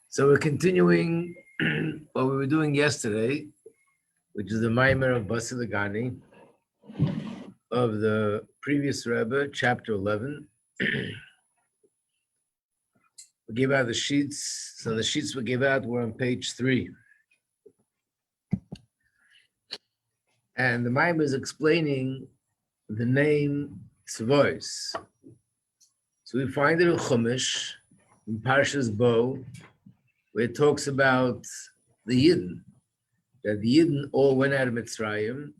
So we're continuing what we were doing yesterday, which is the Maimer of Bosi Legani of the previous Rebbe, chapter 11. We gave out the sheets. So the sheets we gave out were on page 3. And the Maimer is explaining the name Tzvois. So we find it in Chumash, in Parshas Bo, where it talks about the Yidden, that the Yidden all went out of Mitzrayim,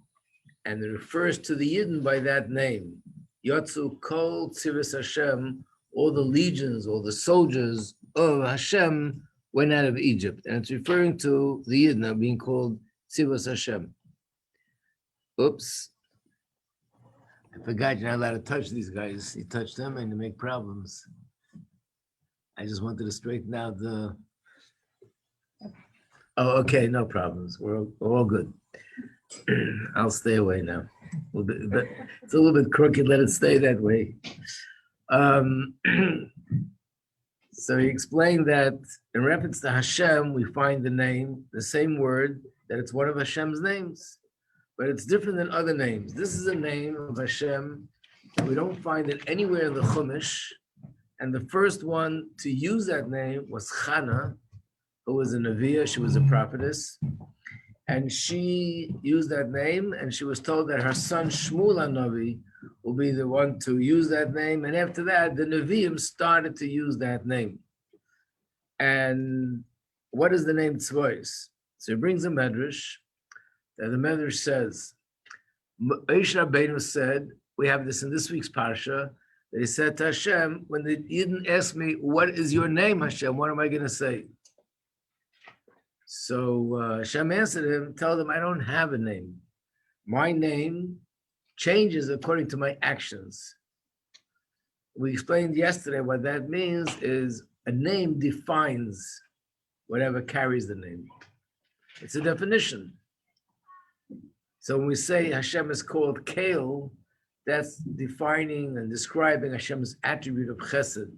and it refers to the Yidden by that name. Yotzu Kol Tzivos Hashem, all the legions, all the soldiers of Hashem went out of Egypt. And it's referring to the Yidden being called Tzivos Hashem. Oops. I forgot you're not allowed to touch these guys. You touch them and you make problems. I just wanted to straighten out the... Oh, okay, no problems. We're all good. I'll stay away now. But it's a little bit crooked. Let it stay that way. So he explained that in reference to Hashem, we find the name, the same word, that it's one of Hashem's names, but it's different than other names. This is a name of Hashem. We don't find it anywhere in the Chumash. And the first one to use that name was Chana, who was a Neviah. She was a prophetess. And she used that name, and she was told that her son Shmuel HaNavi will be the one to use that name. And after that, the Nevi'im started to use that name. And what is the name Tzvois? So he brings a medrash, that the medrash says, Moshe Rabbeinu said, we have this in this week's Parsha, that he said to Hashem, when the Yidden asked me, what is your name, Hashem? What am I going to say? So Hashem answered him, tell them I don't have a name. My name changes according to my actions. We explained yesterday what that means is a name defines whatever carries the name. It's a definition. So when we say Hashem is called Kale, that's defining and describing Hashem's attribute of chesed.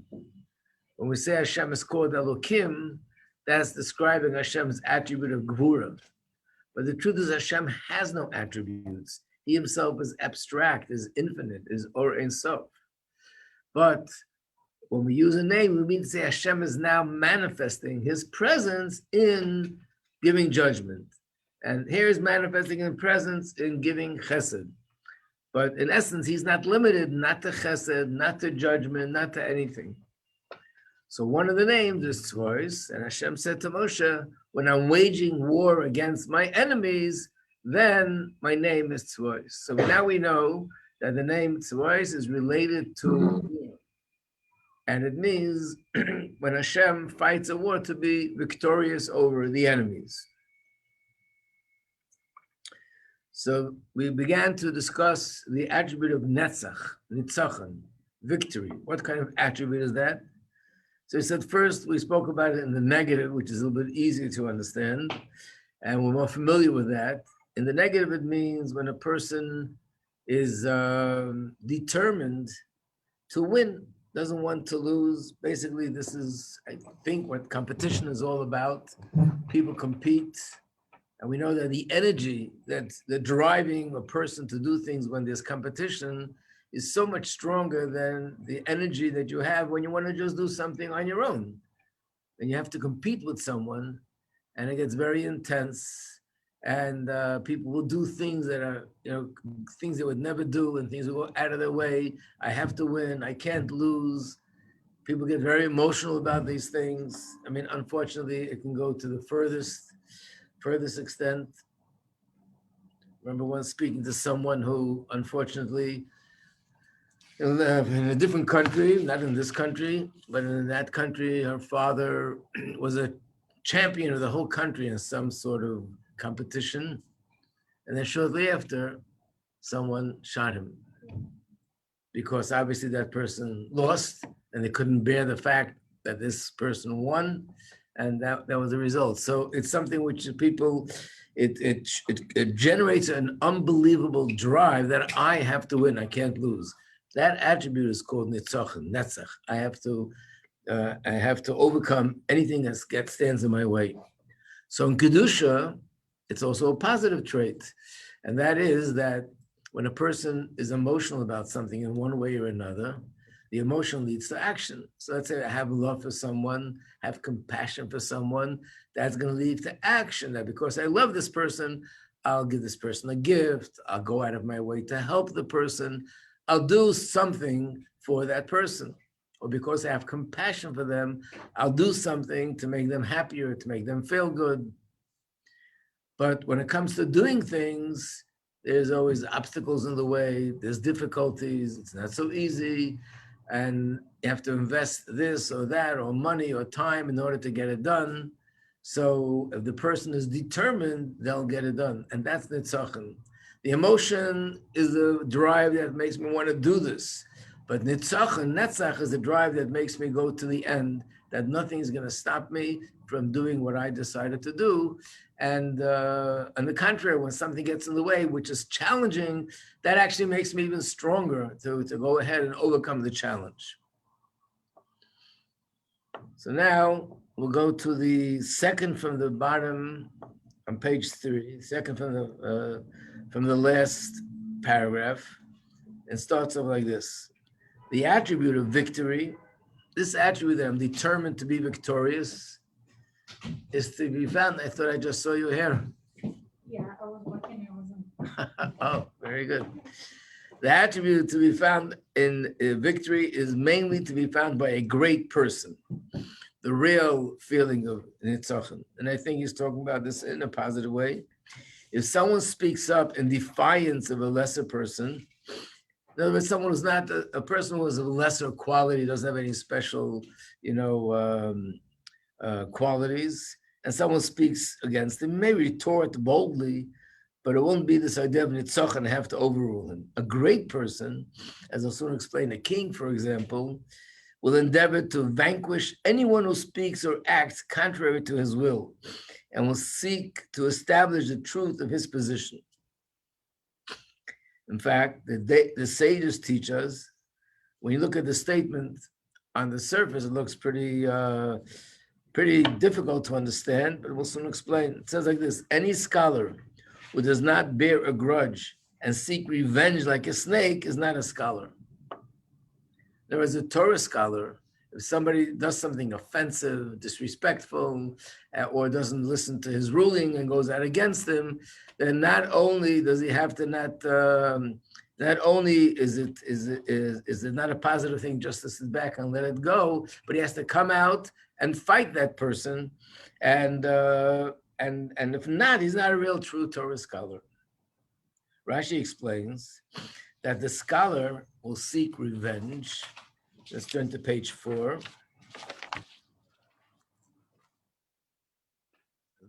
When we say Hashem is called Elokim, that's describing Hashem's attribute of Gvura. But the truth is Hashem has no attributes. He himself is abstract, is infinite, is Or Ein Sof. But when we use a name, we mean to say Hashem is now manifesting his presence in giving judgment. And here is manifesting in presence in giving chesed. But in essence, he's not limited, not to chesed, not to judgment, not to anything. So one of the names is Tzvois, and Hashem said to Moshe, when I'm waging war against my enemies, then my name is Tzvois. So now we know that the name Tzvois is related to war. And it means when Hashem fights a war to be victorious over the enemies. So we began to discuss the attribute of Netzach, Nitzachon, victory. What kind of attribute is that? So he said first we spoke about it in the negative, which is a little bit easier to understand, and we're more familiar with that. In the negative, it means when a person is determined to win, doesn't want to lose. Basically, this is, I think, what competition is all about. People compete, and we know that the energy that's the driving a person to do things when there's competition is so much stronger than the energy that you have when you want to just do something on your own. And you have to compete with someone, and it gets very intense, and people will do things that are, things they would never do, and things will go out of their way. I have to win, I can't lose. People get very emotional about these things. I mean, unfortunately, it can go to the furthest extent. Remember once speaking to someone who, unfortunately, in a different country, not in this country, but in that country, her father was a champion of the whole country in some sort of competition. And then shortly after, someone shot him. Because obviously that person lost, and they couldn't bear the fact that this person won, and that was the result. So it's something which people, it generates an unbelievable drive that I have to win, I can't lose. That attribute is called nitzochen, netzach. I have to overcome anything that stands in my way. So in kedusha, it's also a positive trait, and that is that when a person is emotional about something in one way or another, the emotion leads to action. So let's say I have love for someone, have compassion for someone, that's going to lead to action. That because I love this person, I'll give this person a gift, I'll go out of my way to help the person, I'll do something for that person. Or because I have compassion for them, I'll do something to make them happier, to make them feel good. But when it comes to doing things, there's always obstacles in the way, there's difficulties, it's not so easy, and you have to invest this or that, or money or time in order to get it done. So if the person is determined, they'll get it done. And that's nitzochen. The emotion is the drive that makes me want to do this. But nitzochen, netzach, is the drive that makes me go to the end, that nothing is going to stop me from doing what I decided to do. And on the contrary, when something gets in the way, which is challenging, that actually makes me even stronger to go ahead and overcome the challenge. So now we'll go to the second from the bottom on page 3, second from the last paragraph, and starts off like this. The attribute of victory, this attribute that I'm determined to be victorious, is to be found. I thought I just saw you here. Yeah, I was watching. I wasn't. Oh, very good. The attribute to be found in victory is mainly to be found by a great person. The real feeling of nitzochen. And I think he's talking about this in a positive way. If someone speaks up in defiance of a lesser person, in other words, someone who's not a person who is of lesser quality, doesn't have any special, qualities, and someone speaks against him, may retort boldly, but it won't be this idea of nitzochen and have to overrule him. A great person, as I'll soon explain, a king, for example, will endeavor to vanquish anyone who speaks or acts contrary to his will, and will seek to establish the truth of his position. In fact, the sages teach us, when you look at the statement, on the surface, it looks pretty difficult to understand, but we'll soon explain. It says like this: any scholar who does not bear a grudge and seek revenge like a snake is not a scholar. There is a Torah scholar. If somebody does something offensive, disrespectful, or doesn't listen to his ruling and goes out against him, then not only does he have to not only is it not a positive thing just to sit back and let it go, but he has to come out and fight that person, and if not, he's not a real true Torah scholar. Rashi explains that the scholar will seek revenge. Let's turn to page 4.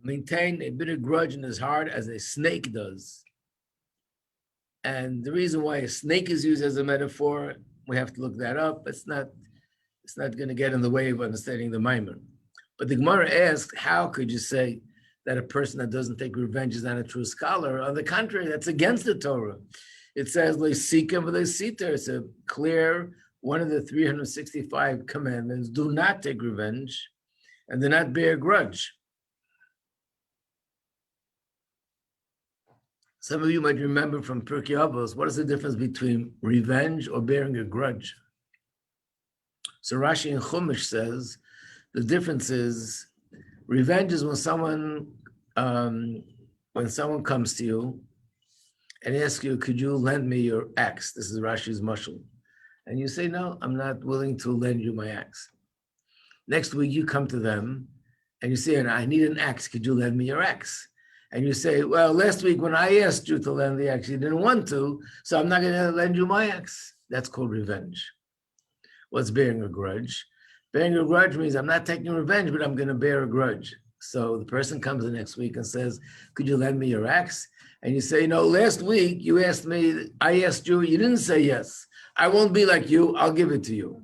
Maintain a bitter grudge in his heart as a snake does. And the reason why a snake is used as a metaphor, we have to look that up. It's not going to get in the way of understanding the Maimon. But the Gemara asks, how could you say that a person that doesn't take revenge is not a true scholar? On the contrary, that's against the Torah. It says, "Leisikim v'leisiter." It's a clear one of the 365 commandments. Do not take revenge, and do not bear a grudge. Some of you might remember from Pirkei Avos, what is the difference between revenge or bearing a grudge? So Rashi in Chumash says the difference is revenge is when someone comes to you and asks you, could you lend me your axe? This is Rashi's mashal. And you say, no, I'm not willing to lend you my axe. Next week you come to them and you say, I need an axe, could you lend me your axe? And you say, well, last week when I asked you to lend the axe, you didn't want to, so I'm not going to lend you my axe. That's called revenge. What's bearing a grudge? Bearing a grudge means I'm not taking revenge, but I'm going to bear a grudge. So the person comes the next week and says, could you lend me your axe? And you say, no, last week you asked me, I asked you, you didn't say yes. I won't be like you, I'll give it to you.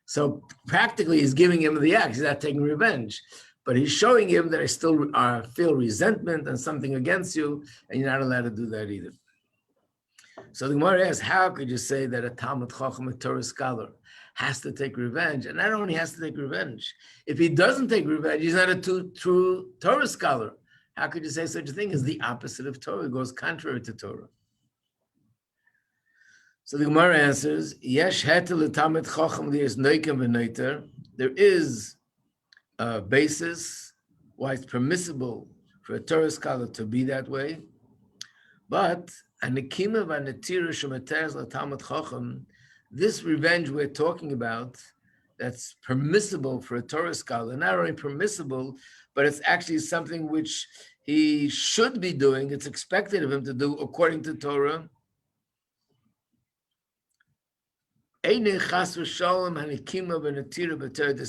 So practically he's giving him the axe, he's not taking revenge. But he's showing him that I still feel resentment and something against you, and you're not allowed to do that either. So the Gemara asks, how could you say that a Talmud Chacham, a Torah scholar, has to take revenge? And not only has to take revenge, if he doesn't take revenge, he's not a true Torah scholar. How could you say such a thing as the opposite of Torah? It goes contrary to Torah. So the Gemara answers, Yesh hetel Talmud Chacham li'es noikem v'noiter. There is a basis why it's permissible for a Torah scholar to be that way, but this revenge we're talking about, that's permissible for a Torah scholar, not only permissible, but it's actually something which he should be doing. It's expected of him to do according to Torah. This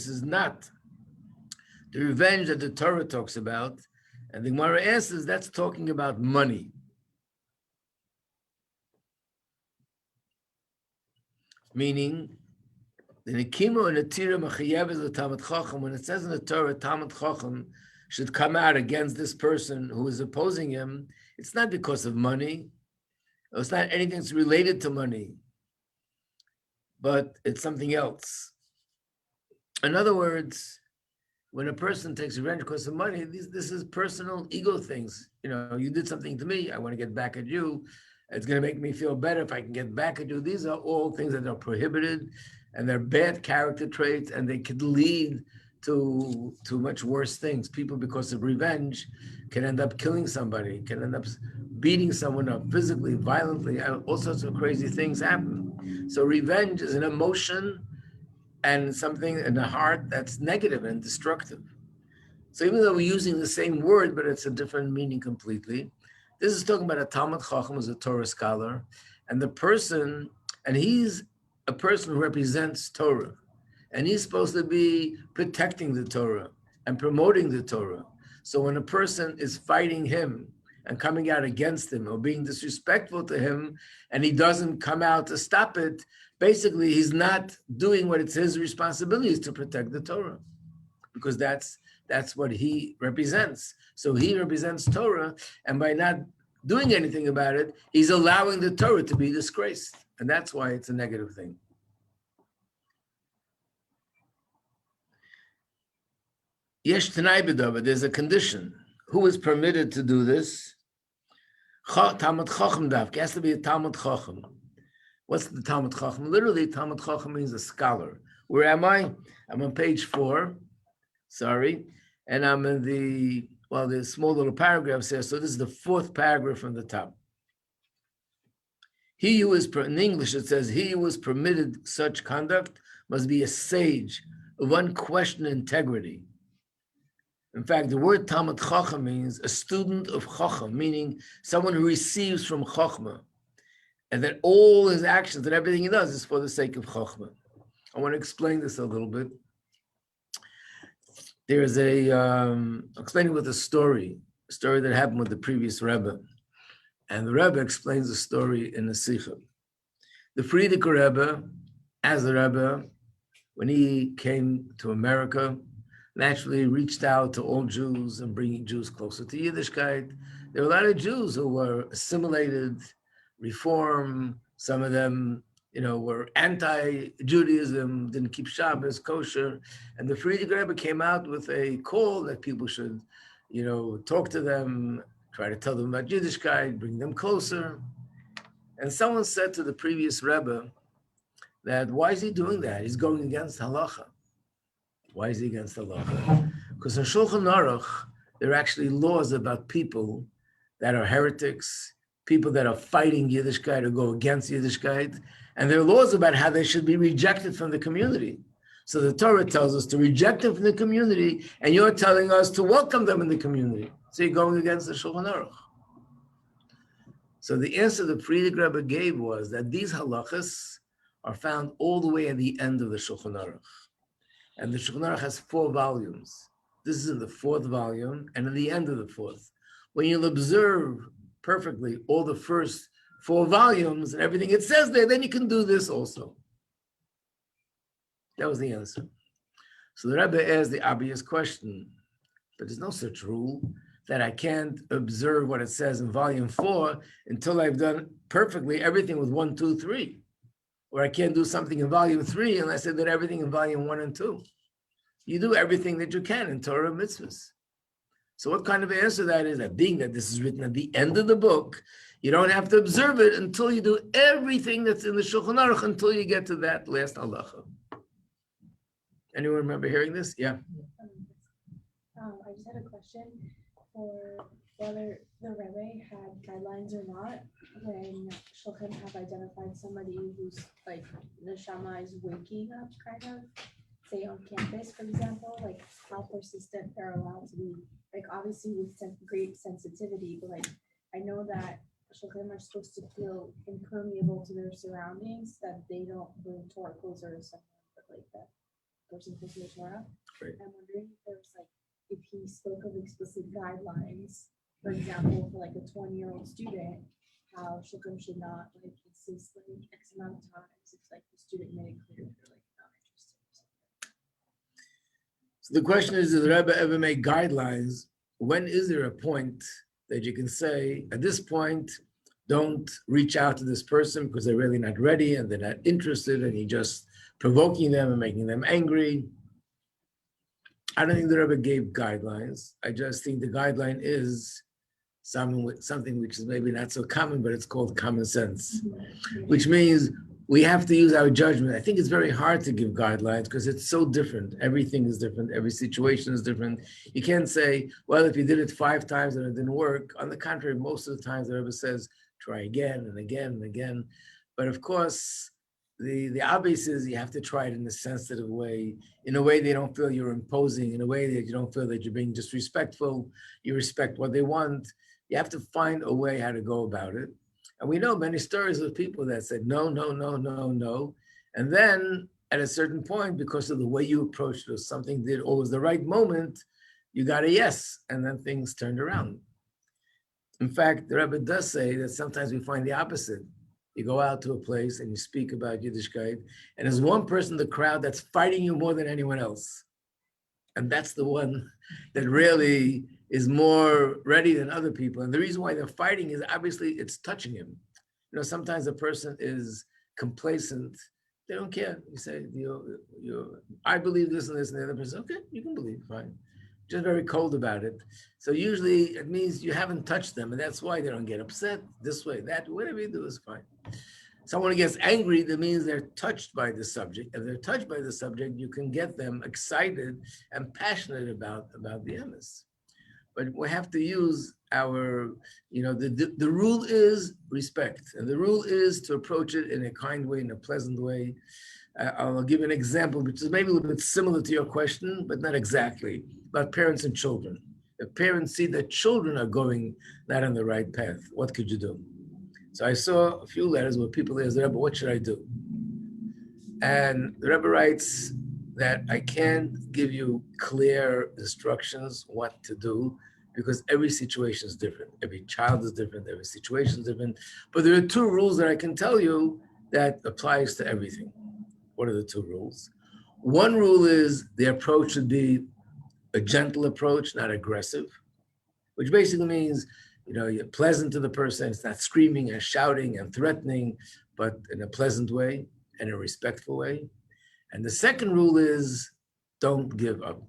is not the revenge that the Torah talks about. And the Gemara answers that's talking about money. Meaning, the Nikima and the Tira Machayev is the Talmud Chacham. When it says in the Torah, Talmud Chacham should come out against this person who is opposing him, it's not because of money. It's not anything that's related to money, but it's something else. In other words, when a person takes revenge because of money, this is personal ego things. You know, you did something to me, I want to get back at you. It's going to make me feel better if I can get back at you. These are all things that are prohibited, and they're bad character traits, and they could lead to much worse things. People, because of revenge, can end up killing somebody, can end up beating someone up physically, violently, and all sorts of crazy things happen. So revenge is an emotion and something in the heart that's negative and destructive. So even though we're using the same word, but it's a different meaning completely. This is talking about a Talmud Chacham who's a Torah scholar, and the person, and he's a person who represents Torah, and he's supposed to be protecting the Torah and promoting the Torah. So when a person is fighting him and coming out against him or being disrespectful to him, and he doesn't come out to stop it, basically he's not doing what it's his responsibility is to protect the Torah, because that's what he represents. So he represents Torah, and by not doing anything about it, he's allowing the Torah to be disgraced. And that's why it's a negative thing. Yesh Tanai B'Dava, there's a condition. Who is permitted to do this? Talmud Chacham Davka, has to be a Talmud Chacham. What's the Talmud Chacham? Literally, Talmud Chacham means a scholar. Where am I? I'm on page 4. Sorry. And I'm in there's small little paragraphs here. So this is the 4th paragraph from the top. He who is, in English it says, he who is permitted such conduct must be a sage of unquestioned integrity. In fact, the word Talmud Chacham means a student of Chacham, meaning someone who receives from Chachma, and that all his actions and everything he does is for the sake of Chachma. I want to explain this a little bit. There's explaining with a story that happened with the previous Rebbe. And the Rebbe explains the story in the Sikha. The Frierdiker Rebbe, as a Rebbe, when he came to America, naturally reached out to all Jews and bringing Jews closer to Yiddishkeit. There were a lot of Jews who were assimilated, reform. Some of them, were anti-Judaism, didn't keep Shabbos, kosher. And the Frierdiker Rebbe came out with a call that people should, talk to them, try to tell them about Yiddishkeit, bring them closer. And someone said to the previous Rebbe that, why is he doing that? He's going against halacha. Why is he against halacha? Because in Shulchan Aruch, there are actually laws about people that are heretics, people that are fighting Yiddishkeit or go against Yiddishkeit, and there are laws about how they should be rejected from the community. So the Torah tells us to reject them from the community, and you're telling us to welcome them in the community. So you're going against the Shulchan Aruch. So the answer the Frierdiker Rebbe gave was that these halachas are found all the way at the end of the Shulchan Aruch. And the Shulchan Aruch has 4 volumes. This is in the 4th volume and in the end of the 4th. When you'll observe perfectly all the first 4 volumes and everything it says there, then you can do this also. That was the answer. So the Rebbe asked the obvious question, but there's no such rule. that I can't observe what it says in volume 4 until I've done perfectly everything with 1, 2, 3. Or I can't do something in volume 3 unless I did everything in volume 1 and 2. You do everything that you can in Torah mitzvahs. So what kind of answer that is? That being that this is written at the end of the book, you don't have to observe it until you do everything that's in the Shulchan Aruch until you get to that last halacha. Anyone remember hearing this? Yeah. I just had a question for whether the Rebbe had guidelines or not when Shulchan have identified somebody who's like neshama is waking up, kind of, say on campus, for example, like how persistent they're allowed to be. Like obviously with great sensitivity, but like I know that Shulchan are supposed to feel impermeable to their surroundings, that they don't bring Torah closer or something like that. Person for Torah. Right. I'm wondering if there's like if he spoke of explicit guidelines, for example, for like a 20-year-old student, how Shulchan should not like insist like X amount of times if like the student made it clear they're like not interested or something. So the question is, does the Rebbe ever make guidelines? When is there a point that you can say, at this point, don't reach out to this person because they're really not ready and they're not interested and you're just provoking them and making them angry? I don't think the Rebbe gave guidelines. I just think the guideline is something which is maybe not so common, but it's called common sense, which means we have to use our judgment. I think it's very hard to give guidelines because it's so different. Everything is different. Every situation is different. You can't say, well, if you did it 5 times and it didn't work. On the contrary, most of the times the Rebbe says, try again and again and again. But of course, the obvious is you have to try it in a sensitive way, in a way they don't feel you're imposing, in a way that you don't feel that you're being disrespectful. You respect what they want. You have to find a way how to go about it. And we know many stories of people that said no, no, no, no, no. And then at a certain point, because of the way you approached it, or something did, or was the right moment, you got a yes, and then things turned around. In fact, the Rebbe does say that sometimes we find the opposite. You go out to a place and you speak about Yiddishkeit, and there's one person in the crowd that's fighting you more than anyone else. And that's the one that really is more ready than other people. And the reason why they're fighting is obviously it's touching him. You know, sometimes a person is complacent. They don't care. You say, I believe this and this, and the other person, okay, you can believe, fine. Just very cold about it. So usually it means you haven't touched them, and that's why they don't get upset this way, that, whatever you do is fine. Someone gets angry, that means they're touched by the subject. If they're touched by the subject, you can get them excited and passionate about the emes. But we have to use our, the rule is respect. And the rule is to approach it in a kind way, in a pleasant way. I'll give an example, which is maybe a little bit similar to your question, but not exactly, about parents and children. If parents see that children are going not on the right path, what could you do? So I saw a few letters where people asked the Rebbe, what should I do? And the Rebbe writes that I can't give you clear instructions what to do because every situation is different. Every child is different, every situation is different. But there are 2 rules that I can tell you that applies to everything. What are the 2 rules? One rule is the approach should be a gentle approach, not aggressive, which basically means, you're pleasant to the person. It's not screaming and shouting and threatening, but in a pleasant way and a respectful way. And the second rule is don't give up.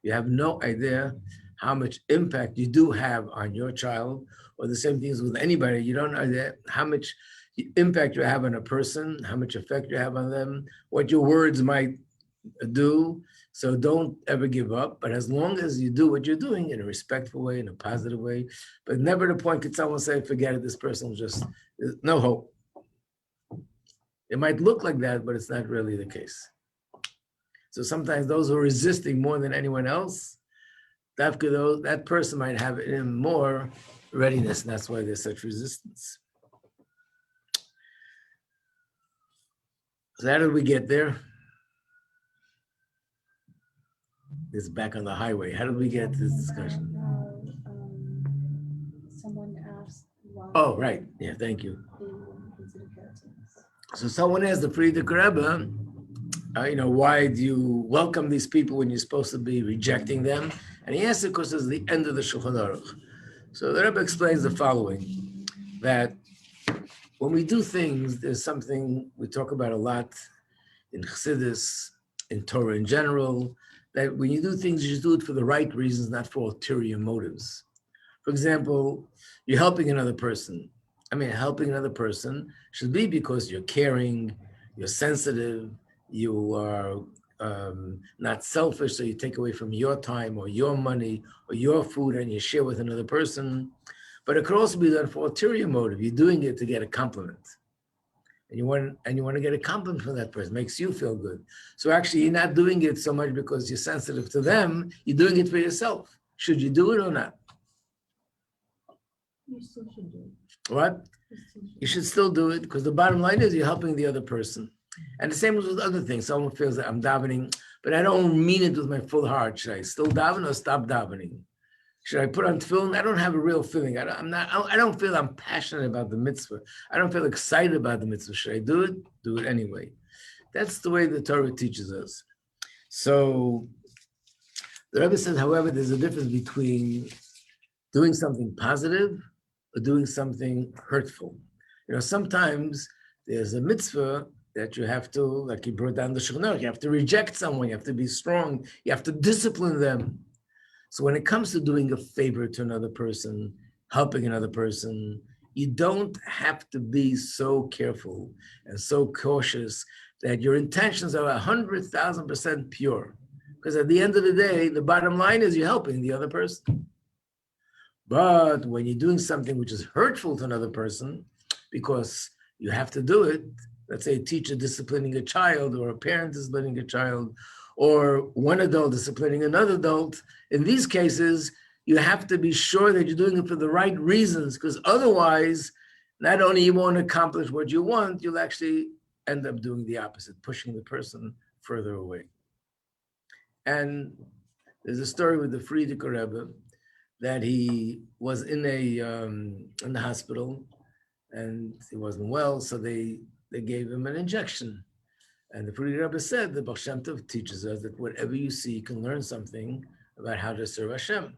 You have no idea how much impact you do have on your child, or the same things with anybody. You don't know how much impact you have on a person, how much effect you have on them, what your words might do. So don't ever give up. But as long as you do what you're doing in a respectful way, in a positive way, but never to the point could someone say, forget it, this person was just, no hope. It might look like that, but it's not really the case. So sometimes those who are resisting more than anyone else, that person might have in him more readiness, and that's why there's such resistance. So how did we get there? It's back on the highway. How did we get to this discussion? Someone asked why. Oh, right. Yeah, thank you. They wouldn't consider heretics. So someone asked the Friedrich Rebbe, why do you welcome these people when you're supposed to be rejecting them? And he answered, because it's the end of the Shulchan Aruch. So the Rebbe explains the following, that when we do things, there's something we talk about a lot in Chassidus, in Torah in general, that when you do things, you should do it for the right reasons, not for ulterior motives. For example, you're helping another person. Helping another person should be because you're caring, you're sensitive, you are not selfish, so you take away from your time or your money or your food and you share with another person. But it could also be done for ulterior motive. You're doing it to get a compliment. And you want to get a compliment from that person. It makes you feel good. So actually, you're not doing it so much because you're sensitive to them. You're doing it for yourself. Should you do it or not? You still should do it. What? You should still do it, because the bottom line is you're helping the other person. And the same is with other things. Someone feels that I'm davening, but I don't mean it with my full heart. Should I still daven or stop davening? Should I put on tefillin? I don't have a real feeling. I don't feel I'm passionate about the mitzvah. I don't feel excited about the mitzvah. Should I do it? Do it anyway. That's the way the Torah teaches us. So the Rebbe says, however, there's a difference between doing something positive or doing something hurtful. Sometimes there's a mitzvah that you have to, like he brought down the Shulchan Aruch, you have to reject someone, you have to be strong, you have to discipline them. So when it comes to doing a favor to another person, helping another person, you don't have to be so careful and so cautious that your intentions are 100,000% pure. Because at the end of the day, the bottom line is you're helping the other person. But when you're doing something which is hurtful to another person, because you have to do it, let's say a teacher disciplining a child or a parent disciplining a child, or one adult disciplining another adult, in these cases, you have to be sure that you're doing it for the right reasons, because otherwise, not only you won't accomplish what you want, you'll actually end up doing the opposite, pushing the person further away. And there's a story with the Frierdiker Rebbe that he was in the hospital and he wasn't well, so they gave him an injection. And the Frierdiker Rebbe said that Baal Shem Tov teaches us that whatever you see, you can learn something about how to serve Hashem.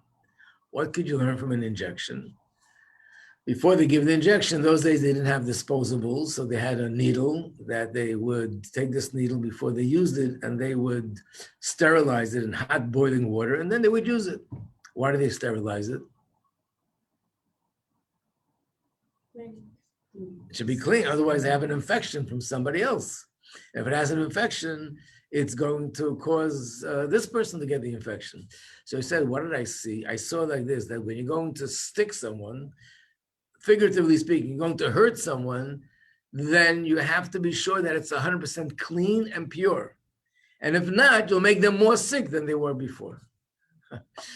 What could you learn from an injection? Before they give the injection, those days they didn't have disposables, so they had a needle that they would take this needle before they used it, and they would sterilize it in hot boiling water, and then they would use it. Why do they sterilize it? It should be clean, otherwise they have an infection from somebody else. If it has an infection, it's going to cause this person to get the infection. So he said, what did I see? I saw like this, that when you're going to stick someone, figuratively speaking, you're going to hurt someone, then you have to be sure that it's 100% clean and pure. And if not, you'll make them more sick than they were before.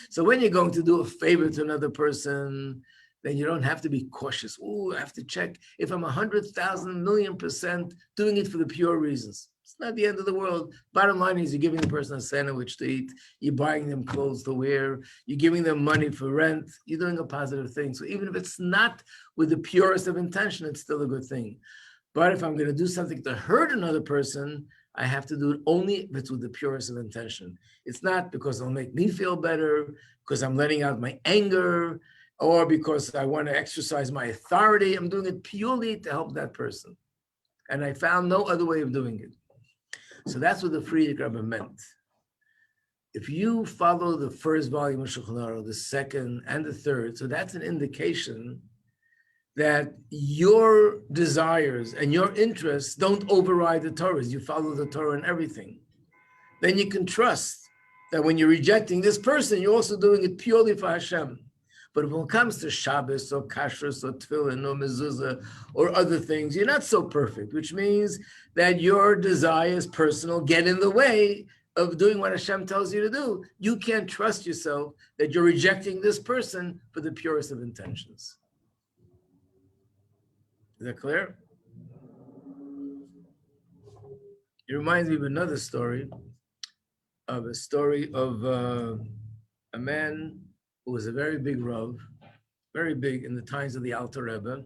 So when you're going to do a favor to another person, then you don't have to be cautious. Oh, I have to check if I'm 100,000 million% doing it for the pure reasons. It's not the end of the world. Bottom line is you're giving the person a sandwich to eat, you're buying them clothes to wear, you're giving them money for rent, you're doing a positive thing. So even if it's not with the purest of intention, it's still a good thing. But if I'm going to do something to hurt another person, I have to do it only if it's with the purest of intention. It's not because it'll make me feel better, because I'm letting out my anger, or because I want to exercise my authority. I'm doing it purely to help that person. And I found no other way of doing it. So that's what the Frierdiker Rebbe meant. If you follow the first volume of Shulchan Aruch, the second and the third, so that's an indication that your desires and your interests don't override the Torah. You follow the Torah in everything. Then you can trust that when you're rejecting this person, you're also doing it purely for Hashem. But when it comes to Shabbos or Kashrus or Tefillin or Mezuzah or other things, you're not so perfect, which means that your desires, personal, get in the way of doing what Hashem tells you to do. You can't trust yourself that you're rejecting this person for the purest of intentions. Is that clear? It reminds me of another story, of a man who was a very big Rav, very big in the times of the Alter Rebbe.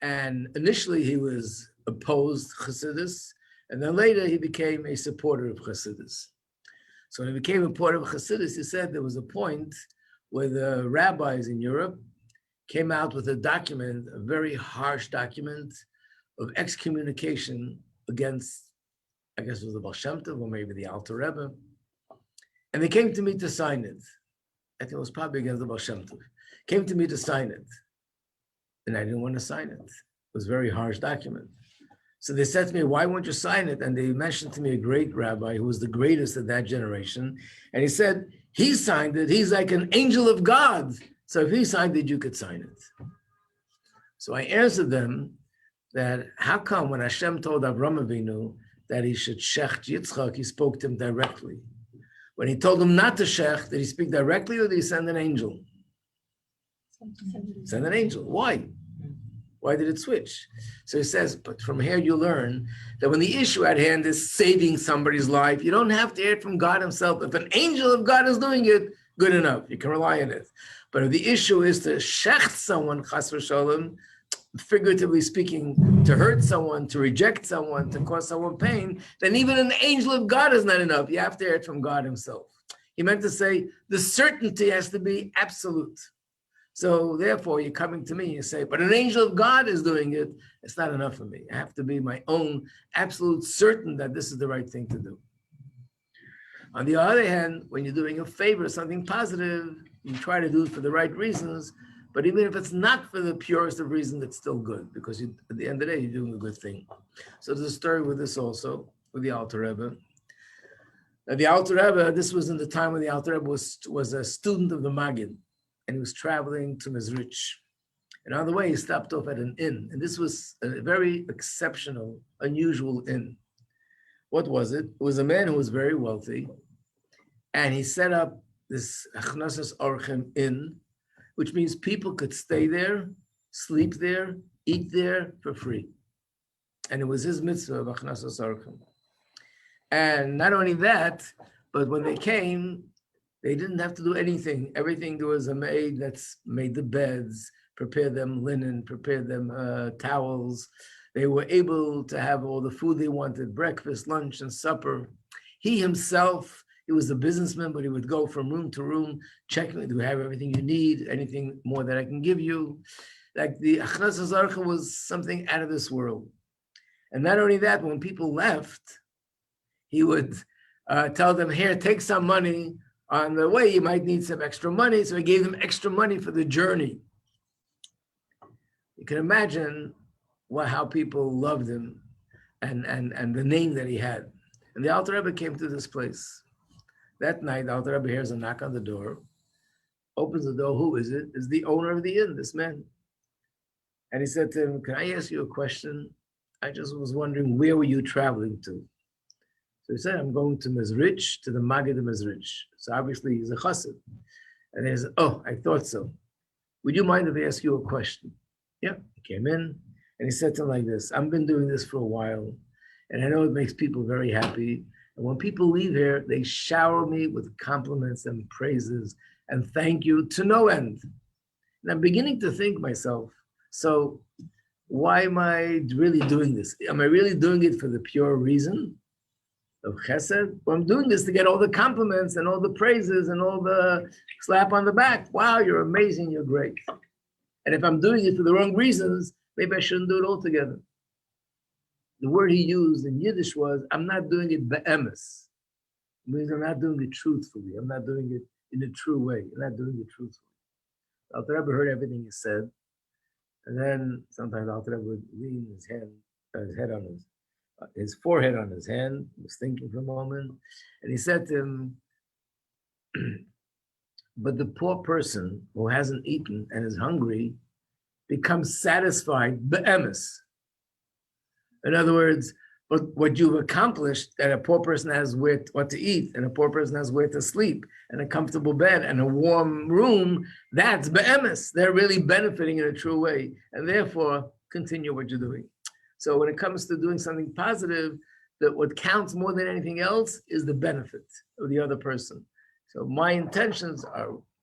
And initially he was opposed Chassidus, And then later he became a supporter of Hasidus. So when he became a supporter of Hasidus, he said there was a point where the rabbis in Europe came out with a document, a very harsh document of excommunication against, I guess it was the Baal Shem Tov or maybe the Alter Rebbe. And they came to me to sign it. I think it was probably against the Baal Shem Tov. Came to me to sign it. And I didn't want to sign it. It was a very harsh document. So they said to me, why won't you sign it? And they mentioned to me a great rabbi who was the greatest of that generation. And he said, he signed it. He's like an angel of God. So if he signed it, you could sign it. So I answered them that how come when Hashem told Avraham Avinu that he should shecht Yitzchak, he spoke to him directly. When he told him not to shecht, did he speak directly or did he send an angel? Send an angel. Why? Why did it switch? So he says, but from here you learn that when the issue at hand is saving somebody's life, you don't have to hear it from God himself. If an angel of God is doing it, good enough. You can rely on it. But if the issue is to shecht someone, chas v'sholem, figuratively speaking, to hurt someone, to reject someone, to cause someone pain, then even an angel of God is not enough. You have to hear it from God himself. He meant to say the certainty has to be absolute. So therefore, you're coming to me and you say, but an angel of God is doing it. It's not enough for me. I have to be my own absolute certain that this is the right thing to do. On the other hand, when you're doing a favor, something positive, you try to do it for the right reasons. But even if it's not for the purest of reasons, it's still good because you, at the end of the day, you're doing a good thing. So there's a story with this also, with the Alter Rebbe. Now, the Alter Rebbe, this was in the time when the Alter Rebbe was a student of the Maggid. And he was traveling to Mezrich. And on the way, he stopped off at an inn. And this was a very exceptional, unusual inn. What was it? It was a man who was very wealthy. And he set up this Achnasas Orchem inn, which means people could stay there, sleep there, eat there for free. And it was his mitzvah of Achnasas Orchem. And not only that, but when they came, they didn't have to do anything. Everything, there was a maid that's made the beds, prepared them linen, prepared them towels. They were able to have all the food they wanted, breakfast, lunch, and supper. He himself, he was a businessman, but he would go from room to room, checking, do we have everything you need? Anything more that I can give you? Like the Achnas Hazarcha was something out of this world. And not only that, when people left, he would tell them, here, take some money. On the way, you might need some extra money. So he gave them extra money for the journey. You can imagine how people loved him and the name that he had. And the Alter Rebbe came to this place. That night, the Alter Rebbe hears a knock on the door, opens the door. Who is it? It's the owner of the inn, this man. And he said to him, can I ask you a question? I just was wondering, where were you traveling to? So he said, I'm going to Mezrich, to the Maggid of Mezrich. So obviously he's a chassid. And he said, oh, I thought so. Would you mind if I ask you a question? Yeah, he came in and he said to him like this, I've been doing this for a while and I know it makes people very happy. And when people leave here, they shower me with compliments and praises and thank you to no end. And I'm beginning to think myself, so why am I really doing this? Am I really doing it for the pure reason of chesed? Well, I'm doing this to get all the compliments and all the praises and all the slap on the back. Wow, you're amazing, you're great. And if I'm doing it for the wrong reasons, maybe I shouldn't do it altogether. The word he used in Yiddish was, I'm not doing it be'emes. It means I'm not doing it truthfully. I'm not doing it in a true way. I'm not doing it truthfully. Alter Rebbe heard everything he said. And then sometimes Alter Rebbe would lean his head on his forehead on his hand, he was thinking for a moment, and he said to him, but the poor person who hasn't eaten and is hungry becomes satisfied be'emes. In other words, what you've accomplished, that a poor person has what to eat, and a poor person has where to sleep, and a comfortable bed, and a warm room, that's be'emes. They're really benefiting in a true way, and therefore, continue what you're doing. So when it comes to doing something positive, that what counts more than anything else is the benefit of the other person. So my intentions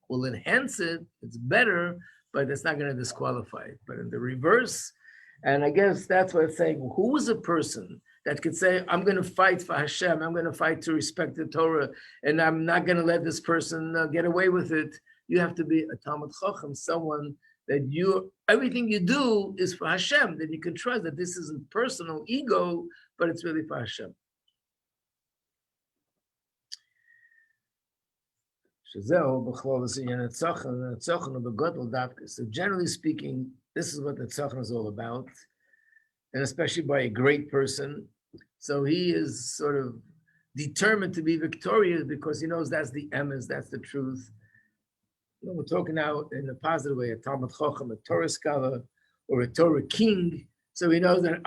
will enhance it, it's better, but it's not going to disqualify it. But in the reverse, and I guess that's what it's saying, who was a person that could say, I'm going to fight for Hashem, I'm going to fight to respect the Torah, and I'm not going to let this person get away with it. You have to be a Talmud Chacham, someone that everything you do is for Hashem, that you can trust that this isn't personal ego, but it's really for Hashem. So generally speaking, this is what the Tzachon is all about, and especially by a great person. So he is sort of determined to be victorious because he knows that's the emes, that's the truth. You know, we're talking now in a positive way, a Talmud Chacham, a Torah scholar, or a Torah king. So he knows that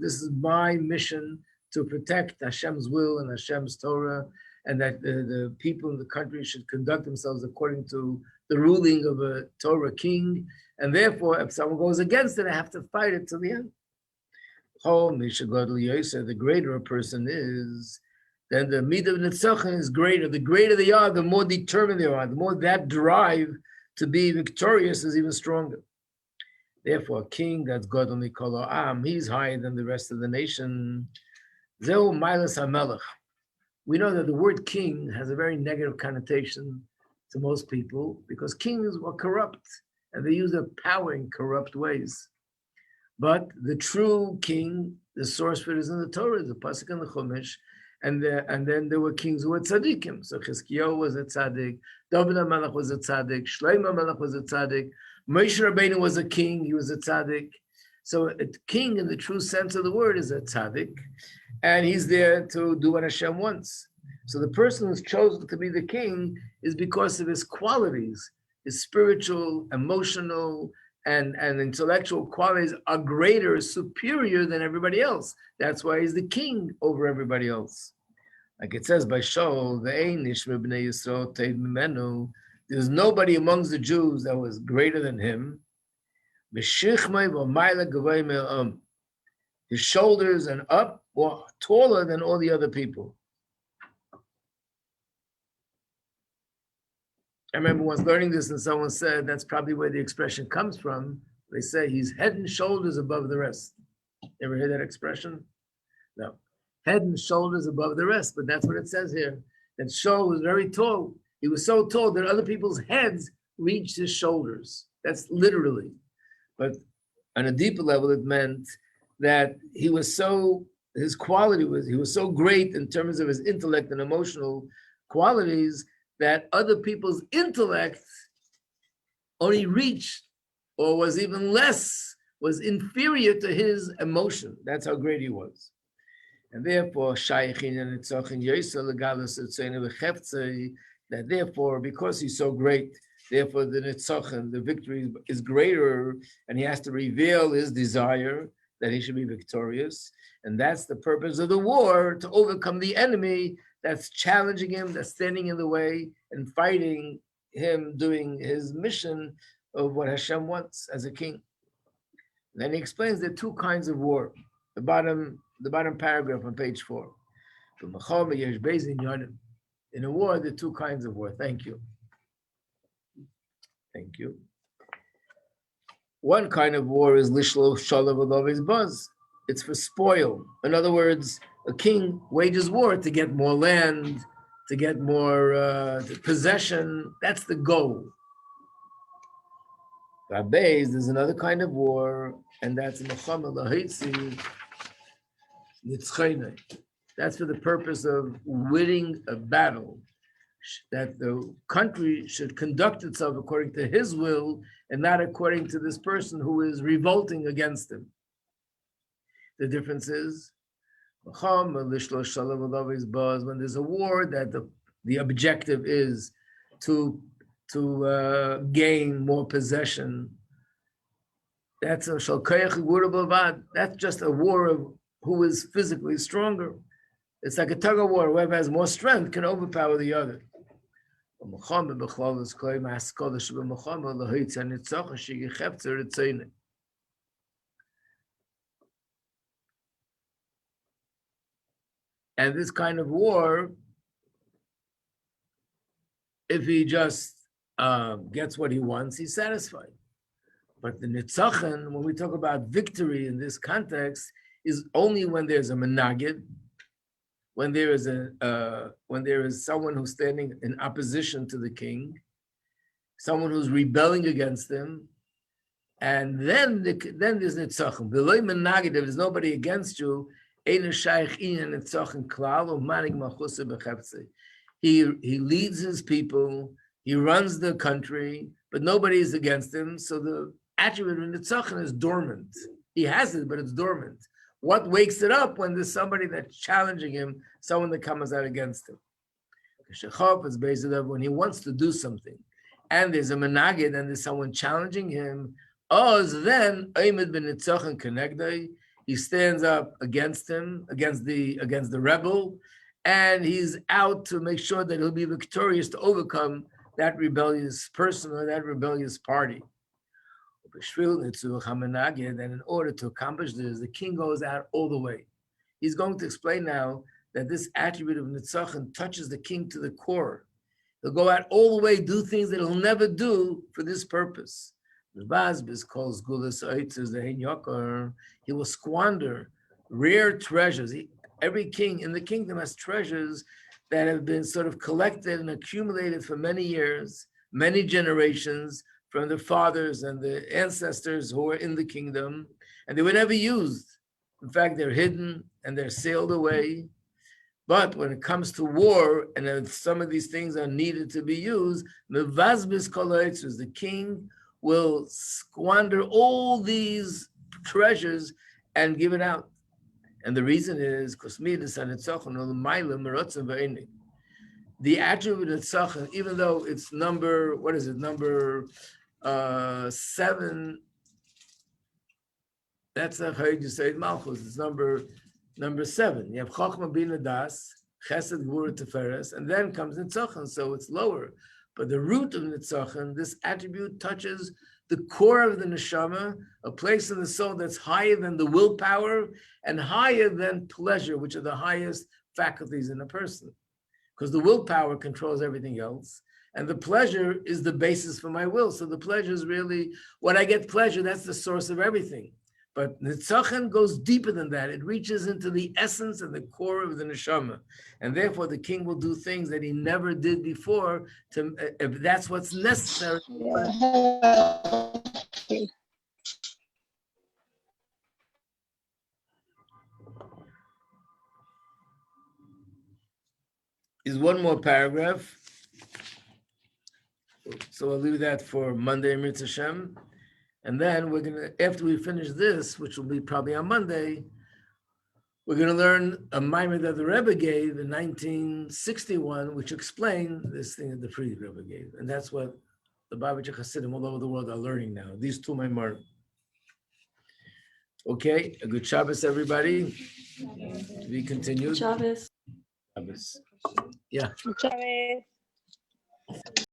this is my mission to protect Hashem's will and Hashem's Torah, and that the people in the country should conduct themselves according to the ruling of a Torah king. And therefore, if someone goes against it, I have to fight it to the end. The greater a person is, then the midah of nitzachon is greater. The greater they are, the more determined they are. The more that drive to be victorious is even stronger. Therefore, a king that's God only kol ha'am, he's higher than the rest of the nation. Zeu mailas hamelech. We know that the word king has a very negative connotation to most people because kings were corrupt and they use their power in corrupt ways. But the true king, the source for it is in the Torah, the pasuk and the Chumash, and then there were kings who were tzaddikim. So Chizkiyahu was a tzaddik, David HaMelech was a tzaddik, Shlomo HaMelech was a tzaddik, Moshe Rabbeinu was a king, he was a tzaddik. So a king in the true sense of the word is a tzaddik, and he's there to do what Hashem wants. So the person who's chosen to be the king is because of his qualities, his spiritual, emotional, and intellectual qualities are greater, superior than everybody else. That's why he's the king over everybody else. Like it says by Shaul, there's nobody amongst the Jews that was greater than him. His shoulders and up were taller than all the other people. I remember once learning this and someone said that's probably where the expression comes from. They say he's head and shoulders above the rest. Ever hear that expression? No. Head and shoulders above the rest, but that's what it says here. That Shaul was very tall. He was so tall that other people's heads reached his shoulders. That's literally. But on a deeper level, it meant that he was so great in terms of his intellect and emotional qualities that other people's intellect only reached or was even less, was inferior to his emotion. That's how great he was. And therefore, that therefore, because he's so great, therefore the nitzachon, the victory is greater, and he has to reveal his desire that he should be victorious. And that's the purpose of the war, to overcome the enemy that's challenging him, that's standing in the way and fighting him doing his mission of what Hashem wants as a king. And then he explains there are two kinds of war. The bottom paragraph on page 4. In a war, there are two kinds of war. Thank you. Thank you. One kind of war is lishlo shalav alovis buzz. It's for spoil. In other words, a king wages war to get more land, to get more possession. That's the goal. There's another kind of war, and that's milchama lahitzi nitzchayne. That's for the purpose of winning a battle, that the country should conduct itself according to his will and not according to this person who is revolting against him. The difference is, when there's a war that the objective is to gain more possession, that's a that's just a war of who is physically stronger. It's like a tug of war. Whoever has more strength can overpower the other. And this kind of war, if he just gets what he wants, he's satisfied. But the nitzachon, when we talk about victory in this context, is only when there's a menagid, when there is someone who's standing in opposition to the king, someone who's rebelling against him, and then there's nitzachim. V'loy menagid, if there's nobody against you, ein shaykh inyan nitzachim klal u'manig malchusa b'cheftzei. He leads his people, he runs the country, but nobody is against him. So the attribute of nitzachim is dormant. He has it, but it's dormant. What wakes it up when there's somebody that's challenging him, someone that comes out against him? Shechov is based on when he wants to do something, and there's a menagid, and there's someone challenging him. Then he stands up against him, against the rebel, and he's out to make sure that he'll be victorious to overcome that rebellious person or that rebellious party. And in order to accomplish this, the king goes out all the way. He's going to explain now that this attribute of nitzachon touches the king to the core. He'll go out all the way, do things that he'll never do for this purpose. He will squander rare treasures. Every king in the kingdom has treasures that have been sort of collected and accumulated for many years, many generations, from the fathers and the ancestors who were in the kingdom, and they were never used. In fact, they're hidden and they're sailed away. But when it comes to war, and some of these things are needed to be used, the king will squander all these treasures and give it out. And the reason is the attribute of tzachon, even though it's number 7, that's a heard you say Malchus, it's number 7. You have Chochmah Bina Das, Chesed Gvura Tiferes, and then comes Nitzachon, so it's lower. But the root of Nitzachon, this attribute touches the core of the neshama, a place in the soul that's higher than the willpower and higher than pleasure, which are the highest faculties in a person. Because the willpower controls everything else, and the pleasure is the basis for my will. So the pleasure is really, when I get pleasure, that's the source of everything. But Nitzachon goes deeper than that. It reaches into the essence and the core of the neshama. And therefore the king will do things that he never did before, if that's what's necessary. Is one more paragraph. So I'll leave that for Monday, Mitzvah Hashem. And then we're going to, after we finish this, which will be probably on Monday, we're going to learn a mimer that the Rebbe gave in 1961, which explained this thing that the Fried Rebbe gave. And that's what the Babich Hasidim all over the world are learning now. These two mimer. Okay, a good Shabbos, everybody. To be continued. Shabbos. Shabbos. Yeah. Shabbos.